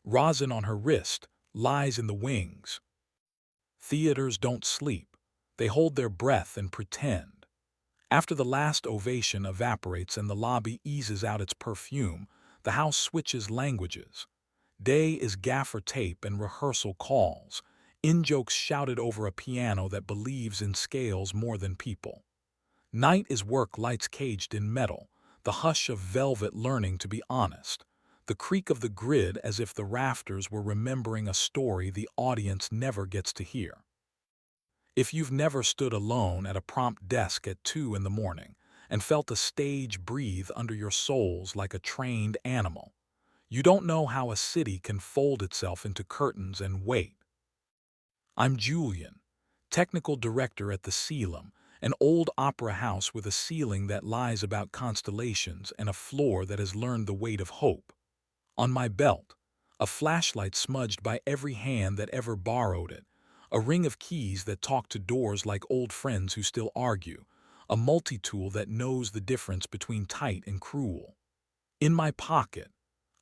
Rosin on her wrist, lies in the wings. Theaters don't sleep. They hold their breath and pretend. After the last ovation evaporates and the lobby eases out its perfume, the house switches languages. Day is gaffer tape and rehearsal calls, in-jokes shouted over a piano that believes in scales more than people. Night is work lights caged in metal, the hush of velvet learning to be honest, the creak of the grid as if the rafters were remembering a story the audience never gets to hear. If you've never stood alone at a prompt desk at 2 in the morning and felt a stage breathe under your soles like a trained animal, you don't know how a city can fold itself into curtains and wait. I'm Julian, technical director at the Ceilum, an old opera house with a ceiling that lies about constellations and a floor that has learned the weight of hope. On my belt, a flashlight smudged by every hand that ever borrowed it, a ring of keys that talk to doors like old friends who still argue, a multi-tool that knows the difference between tight and cruel. In my pocket,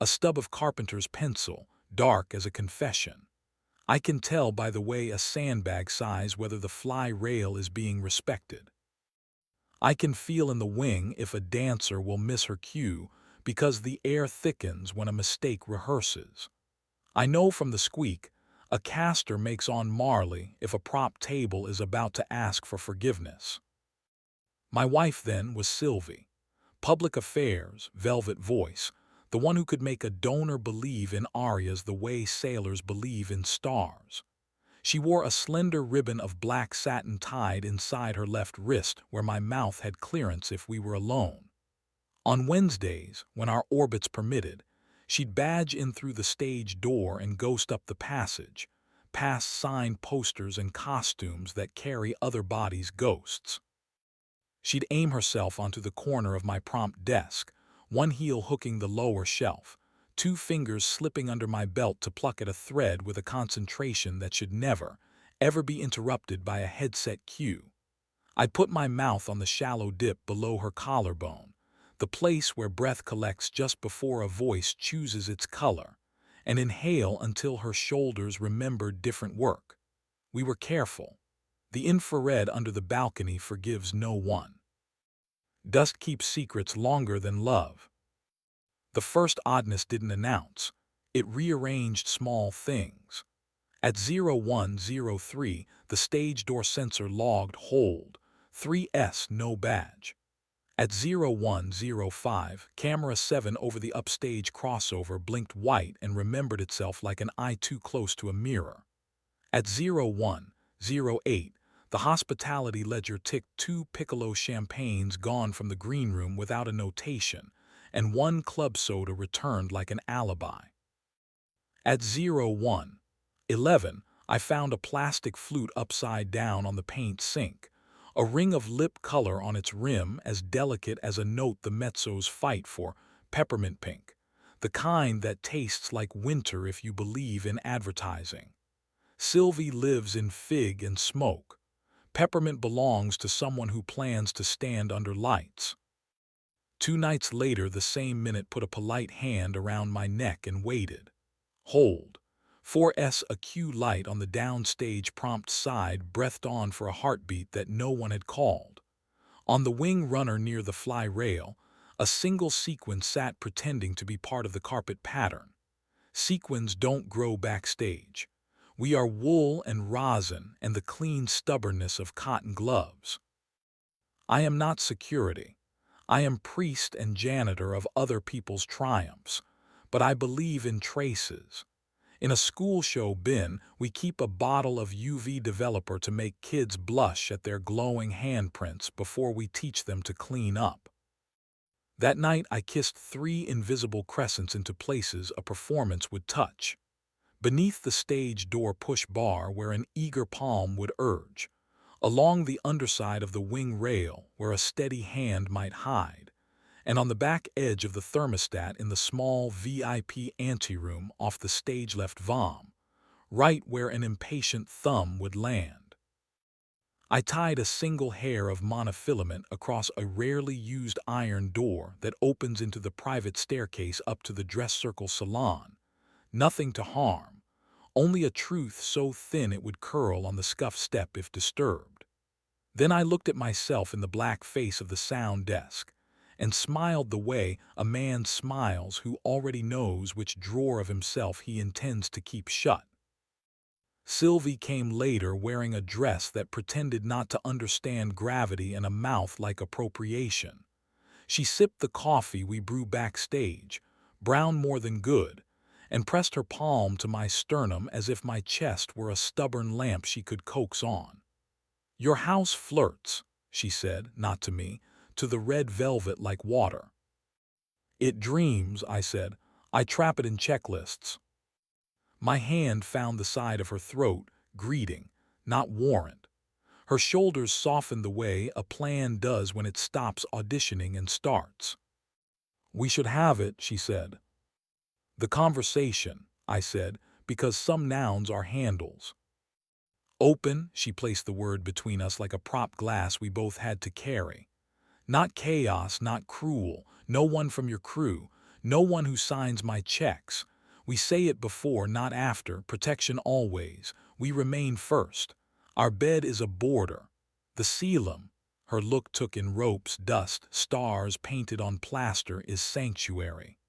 a stub of carpenter's pencil, dark as a confession. I can tell by the way a sandbag sighs whether the fly rail is being respected. I can feel in the wing if a dancer will miss her cue because the air thickens when a mistake rehearses. I know from the squeak a caster makes on Marley if a prop table is about to ask for forgiveness. My wife then was Sylvie. Public affairs, velvet voice, the one who could make a donor believe in arias the way sailors believe in stars. She wore a slender ribbon of black satin tied inside her left wrist where my mouth had clearance if we were alone. On Wednesdays, when our orbits permitted, she'd badge in through the stage door and ghost up the passage, past signed posters and costumes that carry other bodies' ghosts. She'd aim herself onto the corner of my prompt desk, one heel hooking the lower shelf, two fingers slipping under my belt to pluck at a thread with a concentration that should never, ever be interrupted by a headset cue. I'd put my mouth on the shallow dip below her collarbone, the place where breath collects just before a voice chooses its color, and inhale until her shoulders remembered different work. We were careful. The infrared under the balcony forgives no one. Dust keeps secrets longer than love. The first oddness didn't announce. It rearranged small things. At 0103, the stage door sensor logged hold, 3S no badge. At 0105, camera 7 over the upstage crossover blinked white and remembered itself like an eye too close to a mirror. At 0108, the hospitality ledger ticked 2 Piccolo champagnes gone from the green room without a notation, and 1 club soda returned like an alibi. At 0111, I found a plastic flute upside down on the paint sink, a ring of lip color on its rim as delicate as a note the mezzos fight for, peppermint pink, the kind that tastes like winter if you believe in advertising. Sylvie lives in fig and smoke. Peppermint belongs to someone who plans to stand under lights. 2 nights later, the same minute put a polite hand around my neck and waited. Hold. 4S a cue light on the downstage prompt side breathed on for a heartbeat that no one had called. On the wing runner near the fly rail, a single sequin sat pretending to be part of the carpet pattern. Sequins don't grow backstage. We are wool and rosin and the clean stubbornness of cotton gloves. I am not security. I am priest and janitor of other people's triumphs, but I believe in traces. In a school show bin, we keep a bottle of UV developer to make kids blush at their glowing handprints before we teach them to clean up. That night I kissed 3 invisible crescents into places a performance would touch. Beneath the stage door push bar where an eager palm would urge, along the underside of the wing rail where a steady hand might hide, and on the back edge of the thermostat in the small VIP anteroom off the stage left vom, right where an impatient thumb would land. I tied a single hair of monofilament across a rarely used iron door that opens into the private staircase up to the dress circle salon, Nothing to harm, only a truth so thin it would curl on the scuffed step if disturbed. Then I looked at myself in the black face of the sound desk and smiled the way a man smiles who already knows which drawer of himself he intends to keep shut. Sylvie came later wearing a dress that pretended not to understand gravity and a mouth like appropriation. She sipped the coffee we brew backstage, brown more than good, and pressed her palm to my sternum as if my chest were a stubborn lamp she could coax on. "Your house flirts," she said, not to me, "to the red velvet like water." "It dreams," I said. "I trap it in checklists." My hand found the side of her throat, greeting, not warrant. Her shoulders softened the way a plan does when it stops auditioning and starts. "We should have it," she said. "The conversation," I said, "because some nouns are handles." "Open," she placed the word between us like a prop glass we both had to carry. "Not chaos, not cruel, no one from your crew, no one who signs my checks. We say it before, not after, protection always. We remain first. Our bed is a border. The ceiling," her look took in ropes, dust, stars painted on plaster, "is sanctuary."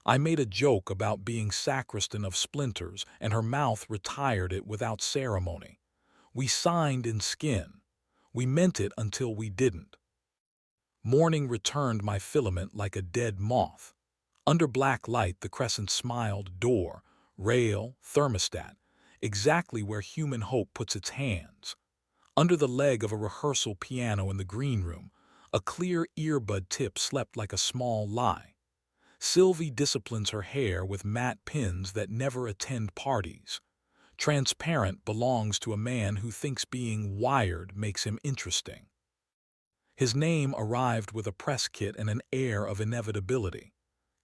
I made a joke about being sacristan of splinters, and her mouth retired it without ceremony. We signed in skin. We meant it until we didn't. Morning returned my filament like a dead moth. Under black light the crescent smiled, door, rail, thermostat, exactly where human hope puts its hands. Under the leg of a rehearsal piano in the green room, a clear earbud tip slept like a small lie. Sylvie disciplines her hair with matte pins that never attend parties. Transparent belongs to a man who thinks being wired makes him interesting. His name arrived with a press kit and an air of inevitability.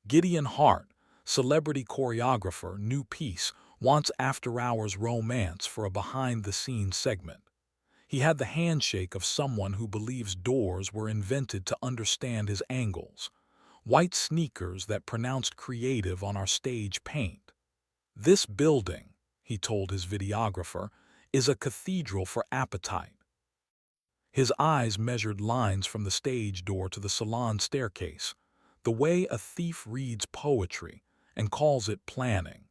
Gideon Hart, celebrity choreographer, new piece, wants after-hours romance for a behind-the-scenes segment. He had the handshake of someone who believes doors were invented to understand his angles. White sneakers that pronounced creative on our stage paint. "This building," he told his videographer, "is a cathedral for appetite." His eyes measured lines from the stage door to the salon staircase, the way a thief reads poetry and calls it planning.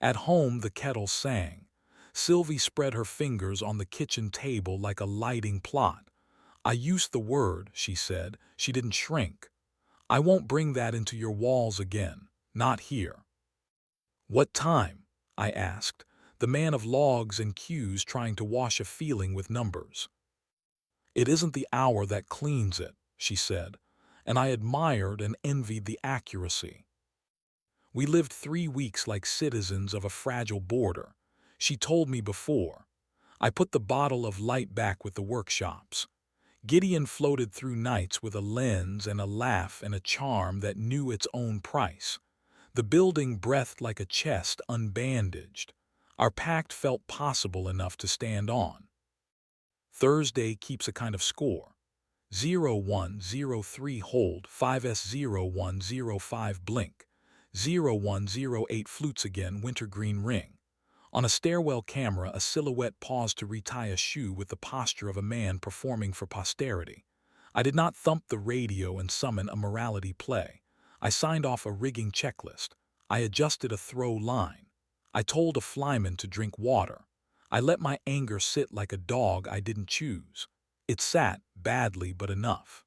At home the kettle sang. Sylvie spread her fingers on the kitchen table like a lighting plot. "I used the word," she said. She didn't shrink. "I won't bring that into your walls again. Not here." "What time?" I asked, the man of logs and cues trying to wash a feeling with numbers. "It isn't the hour that cleans it," she said, and I admired and envied the accuracy. We lived 3 weeks like citizens of a fragile border. She told me before. I put the bottle of light back with the workshops. Gideon floated through nights with a lens and a laugh and a charm that knew its own price. The building breathed like a chest unbandaged. Our pact felt possible enough to stand on. Thursday keeps a kind of score. 0103 hold, 5S0105 blink, 0108 flutes again, wintergreen ring. On a stairwell camera, a silhouette paused to retie a shoe with the posture of a man performing for posterity. I did not thump the radio and summon a morality play. I signed off a rigging checklist. I adjusted a throw line. I told a flyman to drink water. I let my anger sit like a dog I didn't choose. It sat, badly but enough.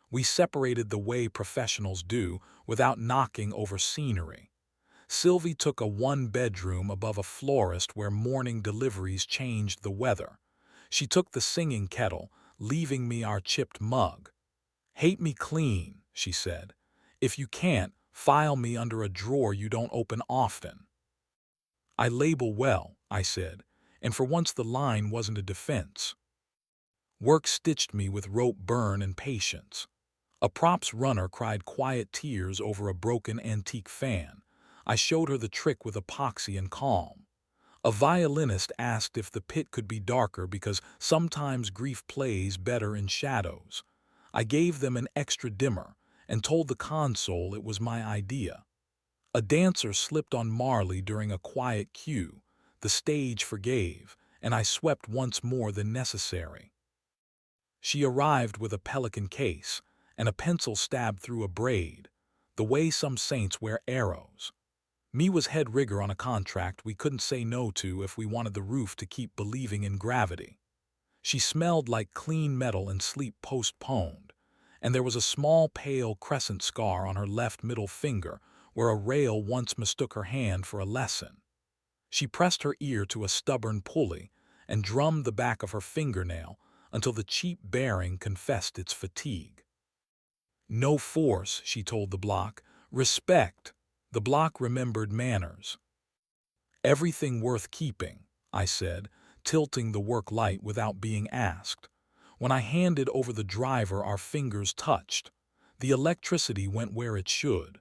We separated the way professionals do, without knocking over scenery. Sylvie took a one-bedroom above a florist where morning deliveries changed the weather. She took the singing kettle, leaving me our chipped mug. "Hate me clean," she said. "If you can't, file me under a drawer you don't open often." "I label well," I said, and for once the line wasn't a defense. Work stitched me with rope burn and patience. A props runner cried quiet tears over a broken antique fan. I showed her the trick with epoxy and calm. A violinist asked if the pit could be darker because sometimes grief plays better in shadows. I gave them an extra dimmer and told the console it was my idea. A dancer slipped on Marley during a quiet cue. The stage forgave, and I swept once more than necessary. She arrived with a pelican case, and a pencil stabbed through a braid, the way some saints wear arrows. Me was head rigger on a contract we couldn't say no to if we wanted the roof to keep believing in gravity. She smelled like clean metal and sleep postponed, and there was a small pale crescent scar on her left middle finger where a rail once mistook her hand for a lesson. She pressed her ear to a stubborn pulley and drummed the back of her fingernail until the cheap bearing confessed its fatigue. No force, she told the block. Respect. The block remembered manners. Everything worth keeping, I said, tilting the work light without being asked. When I handed over the driver, our fingers touched. The electricity went where it should.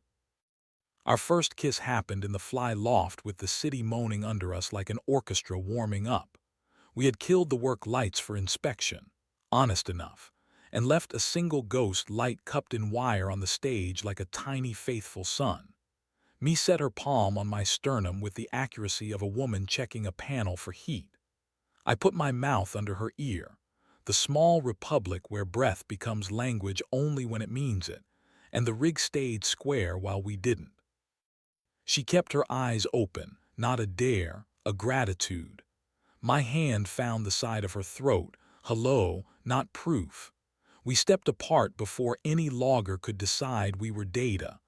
Our first kiss happened in the fly loft with the city moaning under us like an orchestra warming up. We had killed the work lights for inspection, honest enough, and left a single ghost light cupped in wire on the stage like a tiny faithful son. Me set her palm on my sternum with the accuracy of a woman checking a panel for heat. I put my mouth under her ear, the small republic where breath becomes language only when it means it, and the rig stayed square while we didn't. She kept her eyes open, not a dare, a gratitude. My hand found the side of her throat, hello, not proof. We stepped apart before any logger could decide we were data.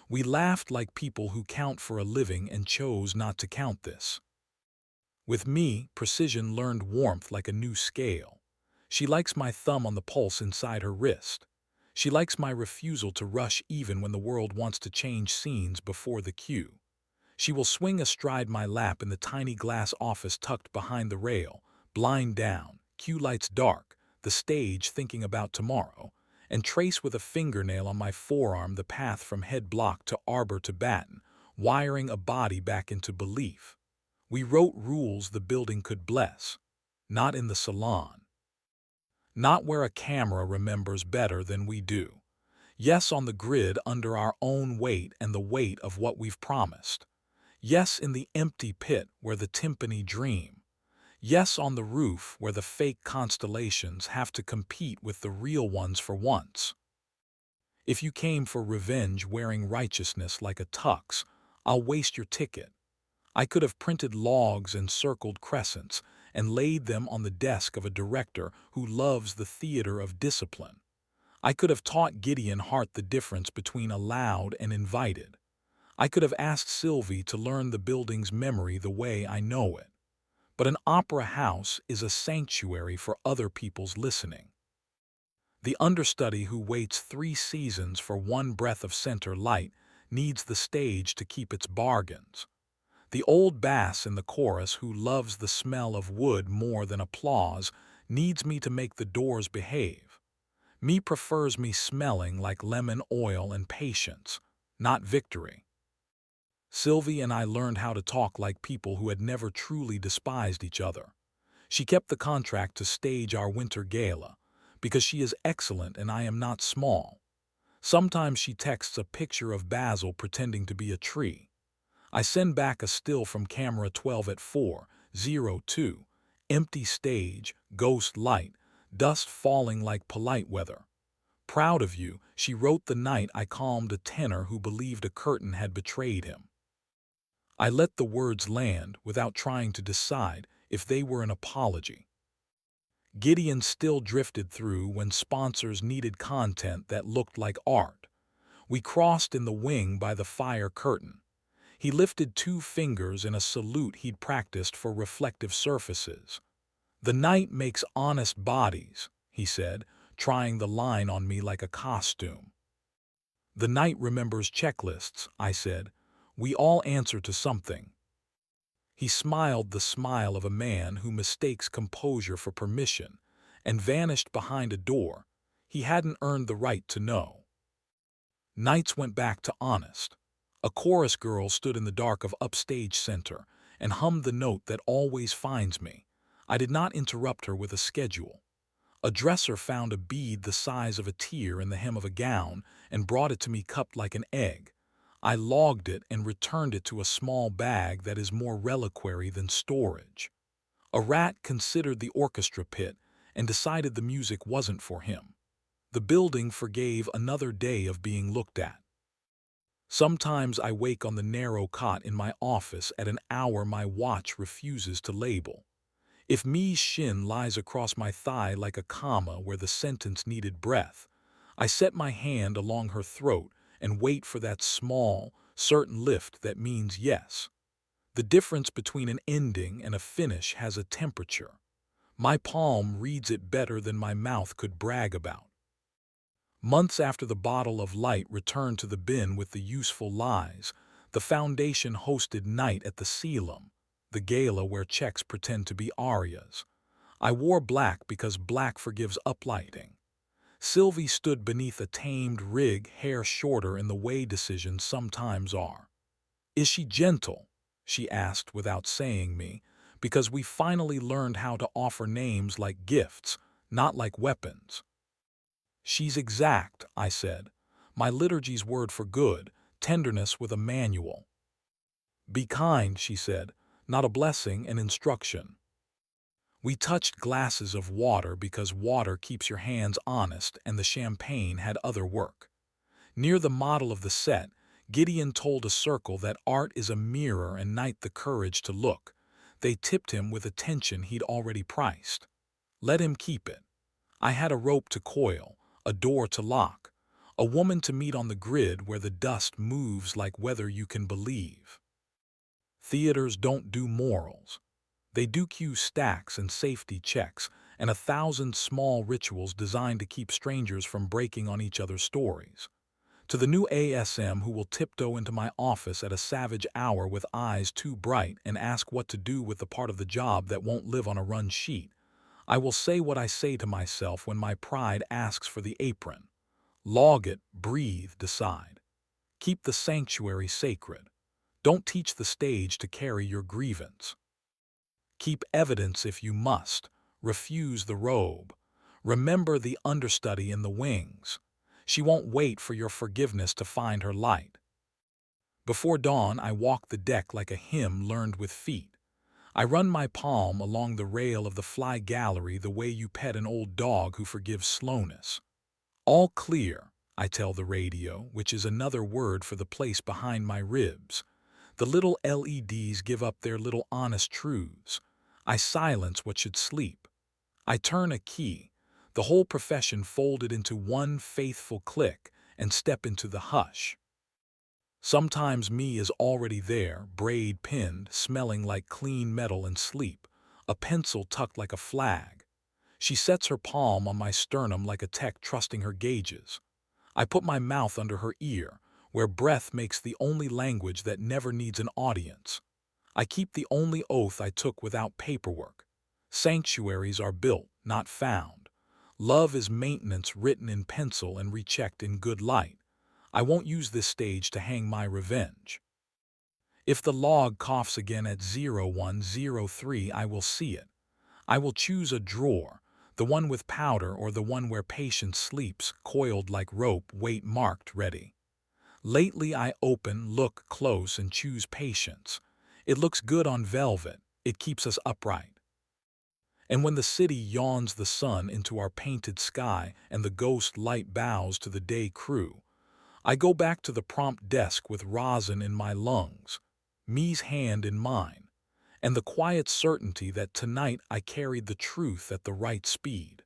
We laughed like people who count for a living and chose not to count this. With me, precision learned warmth like a new scale. She likes my thumb on the pulse inside her wrist. She likes my refusal to rush even when the world wants to change scenes before the cue. She will swing astride my lap in the tiny glass office tucked behind the rail, blind down, cue lights dark, the stage thinking about tomorrow, and trace with a fingernail on my forearm the path from head block to arbor to batten, wiring a body back into belief. We wrote rules the building could bless, not in the salon. Not where a camera remembers better than we do. Yes, on the grid under our own weight and the weight of what we've promised. Yes, in the empty pit where the timpani dream. Yes, on the roof where the fake constellations have to compete with the real ones for once. If you came for revenge wearing righteousness like a tux, I'll waste your ticket. I could have printed logs and circled crescents and laid them on the desk of a director who loves the theater of discipline. I could have taught Gideon Hart the difference between allowed and invited. I could have asked Sylvie to learn the building's memory the way I know it. But an opera house is a sanctuary for other people's listening. The understudy who waits 3 seasons for one breath of center light needs the stage to keep its bargains. The old bass in the chorus who loves the smell of wood more than applause needs me to make the doors behave. Me prefers me smelling like lemon oil and patience, not victory. Sylvie and I learned how to talk like people who had never truly despised each other. She kept the contract to stage our winter gala, because she is excellent and I am not small. Sometimes she texts a picture of Basil pretending to be a tree. I send back a still from camera 12 at 4:02, empty stage, ghost light, dust falling like polite weather. Proud of you, she wrote the night I calmed a tenor who believed a curtain had betrayed him. I let the words land without trying to decide if they were an apology. Gideon still drifted through when sponsors needed content that looked like art. We crossed in the wing by the fire curtain. He lifted 2 fingers in a salute he'd practiced for reflective surfaces. "The night makes honest bodies," he said, trying the line on me like a costume. "The night remembers checklists," I said. "We all answer to something." He smiled the smile of a man who mistakes composure for permission and vanished behind a door he hadn't earned the right to know. Nights went back to honest. A chorus girl stood in the dark of Upstage Center and hummed the note that always finds me. I did not interrupt her with a schedule. A dresser found a bead the size of a tear in the hem of a gown and brought it to me cupped like an egg. I logged it and returned it to a small bag that is more reliquary than storage. A rat considered the orchestra pit and decided the music wasn't for him. The building forgave another day of being looked at. Sometimes I wake on the narrow cot in my office at an hour my watch refuses to label. If me's shin lies across my thigh like a comma where the sentence needed breath, I set my hand along her throat and wait for that small, certain lift that means yes. The difference between an ending and a finish has a temperature. My palm reads it better than my mouth could brag about. Months after the bottle of light returned to the bin with the useful lies, the foundation hosted Night at the Ceilum, the gala where checks pretend to be arias. I wore black because black forgives uplighting. Sylvie stood beneath a tamed rig, hair shorter in the way decisions sometimes are. "Is she gentle?" she asked without saying me, because we finally learned how to offer names like gifts, not like weapons. "She's exact," I said, my liturgy's word for good, tenderness with a manual. "Be kind," she said, not a blessing, an instruction. We touched glasses of water because water keeps your hands honest and the champagne had other work. Near the model of the set, Gideon told a circle that art is a mirror and Night the courage to look. They tipped him with attention he'd already priced. Let him keep it. I had a rope to coil, a door to lock, a woman to meet on the grid where the dust moves like whether you can believe. Theaters don't do morals. They do cue stacks and safety checks and 1,000 small rituals designed to keep strangers from breaking on each other's stories. To the new ASM who will tiptoe into my office at a savage hour with eyes too bright and ask what to do with the part of the job that won't live on a run sheet, I will say what I say to myself when my pride asks for the apron. Log it, breathe, decide. Keep the sanctuary sacred. Don't teach the stage to carry your grievance. Keep evidence if you must. Refuse the robe. Remember the understudy in the wings. She won't wait for your forgiveness to find her light. Before dawn, I walk the deck like a hymn learned with feet. I run my palm along the rail of the fly gallery the way you pet an old dog who forgives slowness. All clear, I tell the radio, which is another word for the place behind my ribs. The little LEDs give up their little honest truths. I silence what should sleep. I turn a key, the whole profession folded into one faithful click, and step into the hush. Sometimes me is already there, braid pinned, smelling like clean metal and sleep, a pencil tucked like a flag. She sets her palm on my sternum like a tech trusting her gauges. I put my mouth under her ear, where breath makes the only language that never needs an audience. I keep the only oath I took without paperwork. Sanctuaries are built, not found. Love is maintenance written in pencil and rechecked in good light. I won't use this stage to hang my revenge. If the log coughs again at 0103, I will see it. I will choose a drawer, the one with powder or the one where patience sleeps, coiled like rope, weight marked, ready. Lately I open, look close, and choose patience. It looks good on velvet. It keeps us upright. And when the city yawns the sun into our painted sky and the ghost light bows to the day crew, I go back to the prompt desk with rosin in my lungs, me's hand in mine, and the quiet certainty that tonight I carried the truth at the right speed.